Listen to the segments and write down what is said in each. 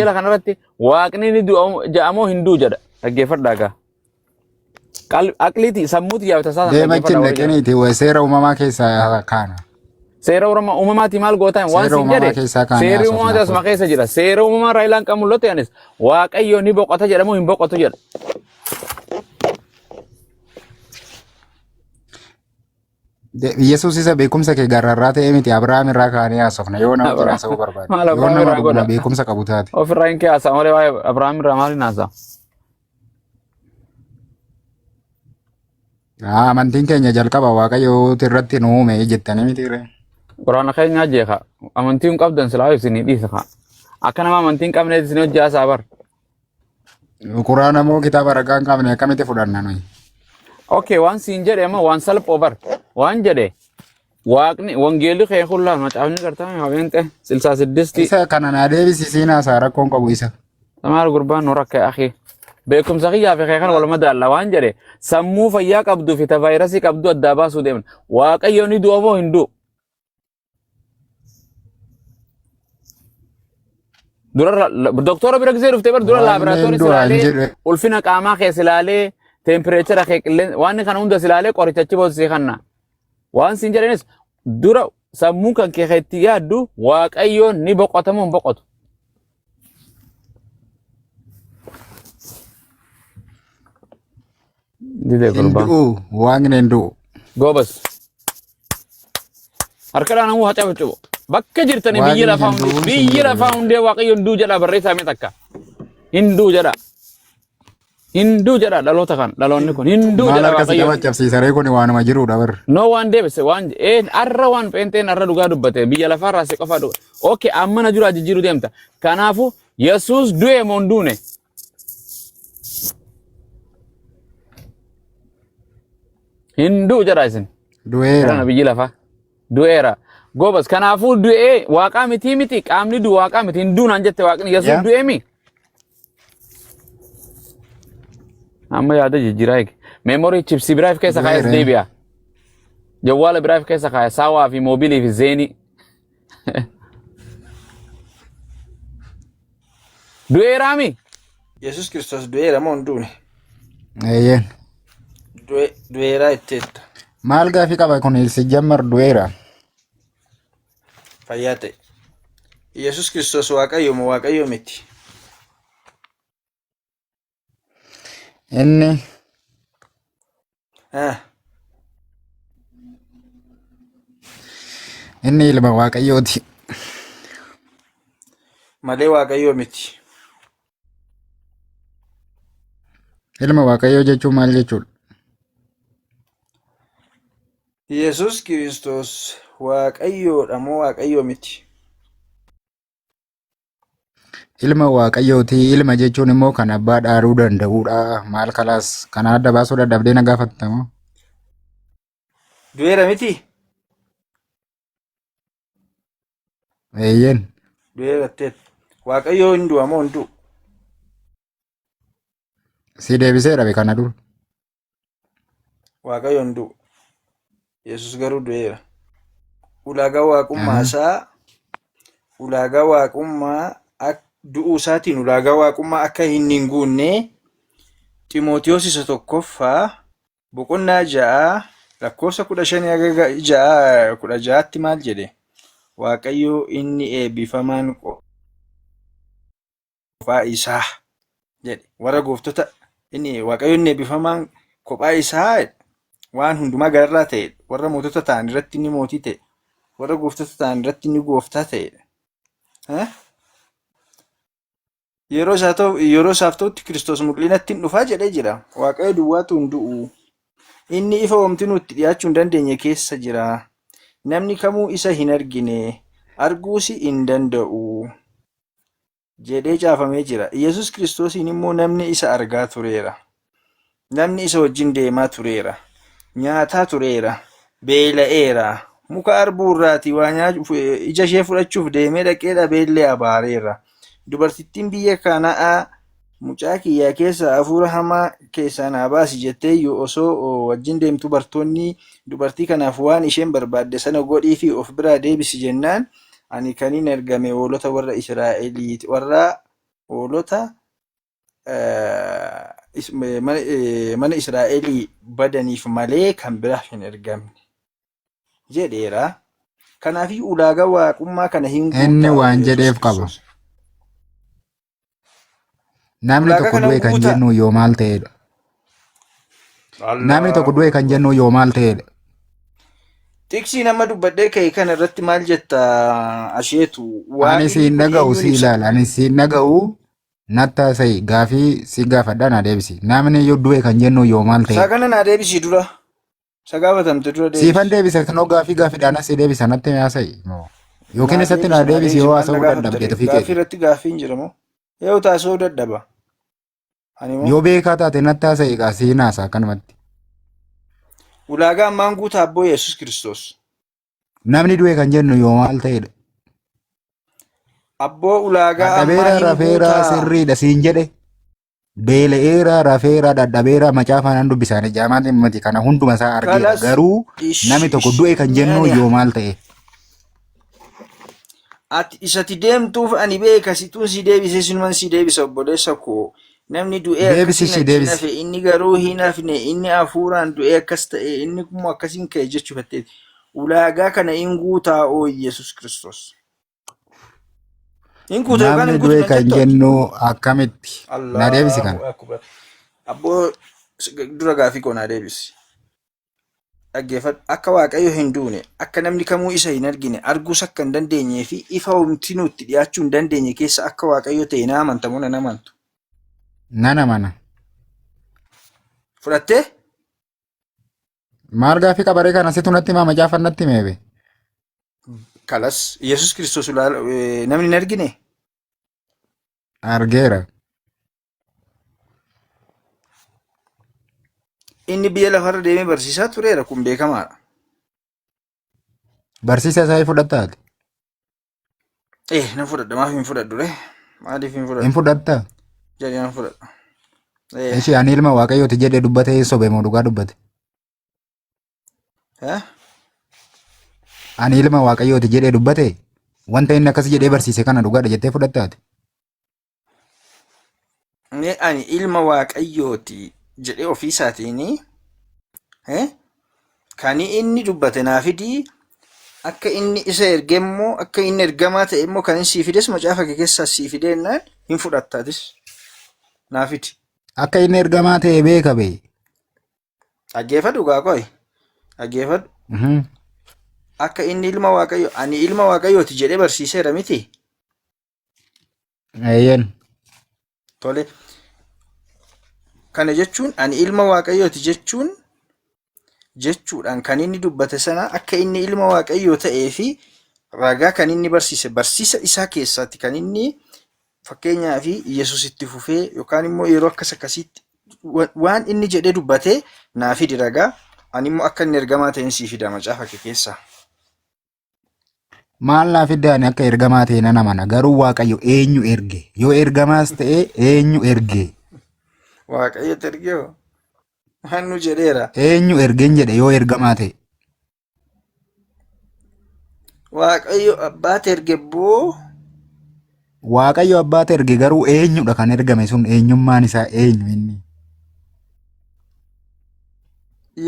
Ila kanarratti waaqni ni du'a ja'amoo hin du'u jedha. Dhaggeeffadhaa gaa. Aqliiti sammuuti yaabata isaa deemachin dhaqaniiti seera uumamaa keessaa kaana. Seera uumamaati maal gootan waan sin jedhe seerri uumamaa asuma keessa jira. Seera uumamaa Raayilaan kan mul'atu yaanis waaqayyo ni boqota jedhamoo hin boqotu jedha. Yesuus isa beekumsa kee gararraa ta'e miti Abrahaam irraa kaanii haasofna yoo nama jira haasa'uu barbaade. Yoo nama dhuguma beekumsa qabu taate. Ofirraa hin kee haasa'u malee waa'ee Abrahaam irraa maaliin haasa'u? Amantiin keenya jalqaba waaqayyo irratti nu uume jettanii miti ree. Quraana keenya jeeqa. Amantiin qabdan silaa ibsinii dhiisa kaa. Akka nama amantiin qabneeti isin hojii haasaa bar. Quraana moo kitaaba ragaa hin qabne akkamitti fudhanna nuyi? Okay, waan siin jedhe amma waan salphoo bar. Waan jedhe waaqni wangeelli kee kullaan macaafni gartaame habeente silsaa siddisti. Isa kana naa deebisiisiin haasaa rakkoon qabu isa. Samaal gurbaan nu rakkee akhi. Beekumsa kiyyaa fi keekan waluma daalla waan jedhe sammuu fayyaa qabduu fi vaayirasii qabdu addaa baasuu deeman. Waaqayyo ni du'a moo hin du'u? Dura doktora bira gisee dhuftee bar dura laaboraatoorii silaalee ulfina qaamaa kee silaalee tempereechara kee qilleensa waan kana hunda silaalee qorichachi boosisee kanna. Waan siin jedhanis dura sammuu kan kee itti yaaddu waaqayyo ni boqota moo hin boqotu? Dide gurba. Waaqni hin du'u. Gobas. Harkadhaan namuu haca bacubo. Bakka jirtanii biyyi lafaa hundee waaqayyo hin du'u jedha barreessaa mee takka. Hin du'u jedha. Hin du'u jedha dhaloota kan dhaloonni kun hin du'u jedha waaqayyo. Maal cabsiisaree kun waanuma jiruudha bar. No waan deebise waan arra waan peenteen arra dhugaa dubbate biyya lafaa raasee qofa dhuga. Okay amma na jira jijjiiruu deemta. Kanaafu Yesuus du'e moo hin duune? Hindu jedha isin. Du'eera. Kana biyyi lafa. Du'eera. Gobas kanaafuu du'ee waaqaa miti qaamni du'u waaqaa miti hinduu naan jette waaqni Yesuus du'ee mi? Amma yaada jijjiiraa eege. Memorii chipsii biraaf keessa kaayes deebi'a. Jawwaala biraaf keessa kaaya saawaa fi moobilii fi zeenii. Du'eeraa mi? Yesuus Kiristoos du'eera moo hin duune? Eeyyeen. Du'eeraa itteetta. Maal gaafii qaba kun si jammar du'eera. Fayyaa ta'e. Yesuus Kiristoos waaqayyo moo waaqayyo miti? Inni ilma waaqayyooti. Malee waaqayyo miti. Ilma waaqayyoo jechuun maal jechuudha? Yesuus Kiristoos waaqayyoodha moo waaqayyo miti? Ilma waaqayyooti. Ilma jechuun immoo kan abbaa dhaaruu danda'uudha. Maal kalaas kana adda baasuu dadhabdee na gaafattamoo? Du'eera miti? Eeyyeen. Du'eera itteetta. Waaqayyo hin du'a moo hin du'u? Si deebiseera be kana dur. Waaqayyo hin du'u. Yesuus garuu du'eera. Ulaagaa waaqummaa isaa ulaagaa waaqummaa du'uu isaatiin ulaagaa waaqummaa akka hin guunne Ximootiyoos isa tokkoffaa boqonnaa 6 lakkoofsa 15-16 maal jedhe? Waaqayyo inni eebbifamaan qofaa isaa jedhe warra gooftota inni waaqayyo inni eebbifamaan kophaa isaa waan hundumaa gararraa ta'e warra mootota ta'an irratti inni mootii ta'e warra gooftota ta'an irratti inni gooftaa ta'e. Yeroo isaaf ta'utti Kiristoos mul'inatti hin dhufaa jedhee jira. Waaqayyo duwwaatu hin du'u. Inni ifa wamti nutti dhiyaachuu hin dandeenye keessa jira. Namni kamuu isa hin argine arguus hin danda'u jedhee caafamee jira. Yesuus Kiristoosiin immoo namni isa argaa tureera. Namni isa wajjin deemaa tureera. Nyaataa tureera. Beela'eera. Muka arbuu irraati waa ija ishee fudhachuuf deemee dhaqee dhabeellee abaareera. Dubartittiin biyya kanaa mucaa kiyyaa keessa hafuura hamaa keessaa naa baasi jettee osoo wajjin deemtu bartoonni dubartii kanaaf waan isheen barbaadde sana godhii fi of biraa deebisi jennaan ani kaniin ergame hoolota warra Israa'eliiti warra hoolota mana Israa'elii badaniif malee kan biraaf hin ergamne jedheera. Kanaafii ulaagaa waaqummaa kana hin inni waan jedheef qaba. Namni tokko du'e kan jennu yoo maal ta'edha? Namni tokko du'e kan jennu yoo maal ta'edha? Tiksi nama dubbadhee ka'e kana irratti maal jetta asheetu? Ani siin dhaga'u si ilaala. Ani siin dhaga'u natta sa'i gaafii si gaafadha na deebisi. Namni yoo du'e kan jennu yoo maal ta'edha? Sagana na deebisi dura. Sagaafatamte dura deebisi. Siifan deebisa kanoo gaafiidhaan as deebisa natti mi'aasa'i. Yookiin isatti na deebisi yoo haasa'uu dadhabdeetu fi gaafii irratti gaafii hin jiramoo? Yoo taasisuu dadhaba. Yoo beekaa taate natti haasa'e qaasii naasa akkanumatti. Ulaagaa ammaan guutaa abboo Yesuus Kiristoos. Namni du'e kan jennu yoo maal ta'edha? Abboo ulaagaa ammaa Dadhabeera hin rafeera guutaa. sirriidha siin jedhe. Beela'eera rafeera dadhabeera macaafaan an dubbisaan jaamaan himmati kana hunduma isaa argeera. Kalas Garuu namni tokko du'e kan jennu yoo maal ta'e? ati isatti deemtuuf ani beeka situun si deebise sinuman si deebisa obboleessa koo. Namni du'ee Deebisi akkasiin si achi deebisi. nafe inni garuu hin hafne inni hafuuraan du'ee akkas ta'e inni kuma akkasiin ka'e jechuu fatteeti. Ulaagaa kana hin guutaa oo Yesuus Kiristoos. Hin guutaa yookaan Namni hin guutu du'e nan kan jettu. jennu akkamitti? Na deebisi kana. Allahu akbar. Abboo dura gaafii koo naa deebisi. Dhaggeeffadhu akka Waaqayyo hin duune akka namni kamuu isa hin argine arguus akka hin dandeenyee fi ifa homti nutti dhiyaachuu hin dandeenye keessa akka Waaqayyo ta'e na amantamu nan amantu. Nana mana. Fudhattee? Maal gaafii qabaree kana situ natti maa macaafan natti meebe? Kalas Yesuus Kiristoos namni hin argine? Argeera. Inni biyya lafarra deemee barsiisaa tureera kun beekamaadha. Barsiisa isaa fudhattaati. Nan fudhadha maaf hin fudhadhu ree? Maaliif hin Hin fudhadhu? fudhattaa? Jedhee nan fudhadha. Ishee ani ilma Waaqayyooti jedhee dubbate sobe moo dhugaa dubbate? Ani ilma Waaqayyooti jedhee dubbate wanta inni akkas jedhee barsiise kana dhugaadha jettee fudhattaati. Ani ilma Waaqayyooti jedhee ofiisaatiin kan inni dubbate naa fidii akka inni isa erge immoo akka inni ergamaa ta'e immoo kan inni sii fides macaafa kee keessaa sii fideennaan hin fudhattaatis naa fidi. Akka inni ergamaa ta'e beeka bee. Dhaggeeffadhu gaaqooyi. Dhaggeeffadhu. Akka inni ilma Waaqayyo ani ilma Waaqayyooti jedhee barsiiseera miti. Eeyyen. Tole. Kana jechuun ani ilma Waaqayyooti jechuudhaan kan inni dubbate sana akka inni ilma Waaqayyoo ta'ee fi ragaa kan inni barsiise barsiisa isaa keessaatti kan inni fakkeenyaa fi Yesuus itti fufee yookaan immoo yeroo akkas akkasiitti waan inni jedhee dubbate naa fidi ragaa ani immoo akka inni ergamaa ta'een sii fida macaafa kee keessaa. Maal naa fidda ani akka ergamaa ta'e nan amana garuu Waaqayyo eenyu erge yoo ergamaas ta'e eenyu erge? Waaqayyo ergee hannu jedheera. Eenyu ergeen jedhe yoo ergamaa ta'e? Waaqayyo abbaate erge boo. Waaqayyo abbaate erge garuu eenyudha kan ergame sun eenyummaan isaa eenyu inni?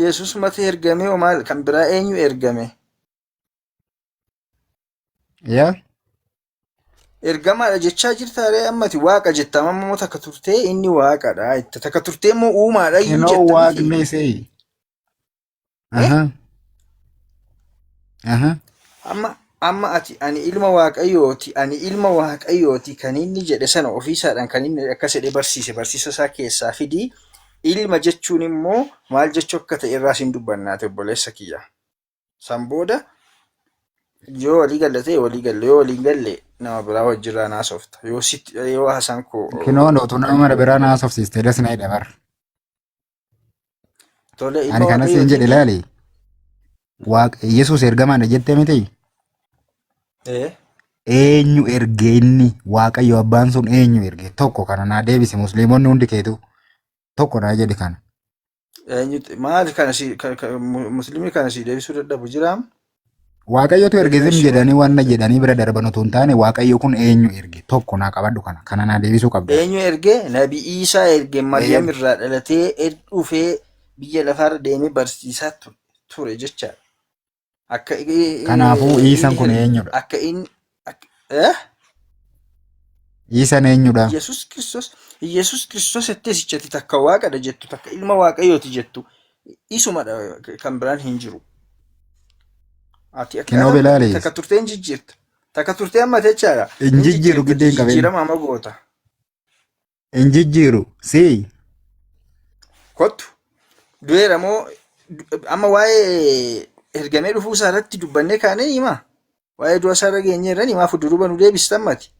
Yesuus mata ergame oo maal kan biraa eenyu ergame? Yaa? Ergamaadha jechaa jirta ree ammati waaqa jetta amma takka turtee inni waaqadha itti takka turtee immoo uumaadha iyyuu Inoo jetta waaqni isee. amma ati ani ilma waaqayyooti kan inni jedhe sana ofiisaadhaan kan inni akkas jedhee barsiise barsiisa isaa keessaa fidii ilma jechuun immoo maal jechuu akka ta'e irraas hin dubbannaate obboleessa kiyya. San booda yoo walii galle ta'e walii galle yoo walii galle nama biraa wajjirraa naasofta yoo hasan koo. Kinoon otuu nama biraa naasofsiiste das na hidhamar. Tole Ani kanas hin jedhe ilaali. Yesuus ergamaadha jettee miti? Eenyu erge inni Waaqayyo abbaan sun eenyu erge tokko kana naa deebisi musliimonni hundi keetu tokko naa jedhi kana. Maali kana musliimii kana si deebisuu dadhabu jiraam? Waaqayyotu erge zim jedhanii waan jedhanii bira darban otoo hin taane Waaqayyo kun eenyu erge tokko naa qabadhu kana naa deebisuu qabda. Eenyu erge Nabi Iisaa erge Maryam irraa dhalatee dhufee biyya lafaarra deemee barsiisaa ture jechaadha. Kanaafuu Iisaan kun eenyudha? Akka inni Iisaan eenyudha? Yesus Kiristoos ettee sichatti takka waaqadha jettu takka ilma Waaqayyooti jettu isumadha kan biraan hin jiru. Ati takka turtee hin jijjiirta. Takka turtee amma jechaadha. Hin jijjiiru giddeen qabeen. Jijjiirama amma goota. Hin jijjiiru sii. Kottu. Du'eera moo amma waa'ee ergamee dhufuu isaa irratti dubbannee kaanee himaa. Waa'ee du'a isaa irra geenye irraan himaa fuduruba nu deebista ammati.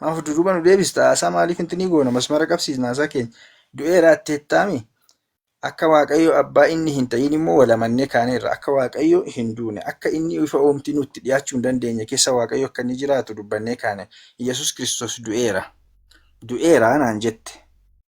Maa fuduruba nu deebista haasaa maaliif inti ni goona masmara qabsiisnaa isaa keenya. Du'eera atteettaami. Akka Waaqayyo abbaa inni hin ta'in immoo walamannee kaaneerra akka Waaqayyo hin duune akka inni ifa oomtii nutti dhiyaachuu hin dandeenye keessa Waaqayyo akka inni jiraatu dubbannee kaane Yesus Kiristoos du'eera. Du'eera naan jette.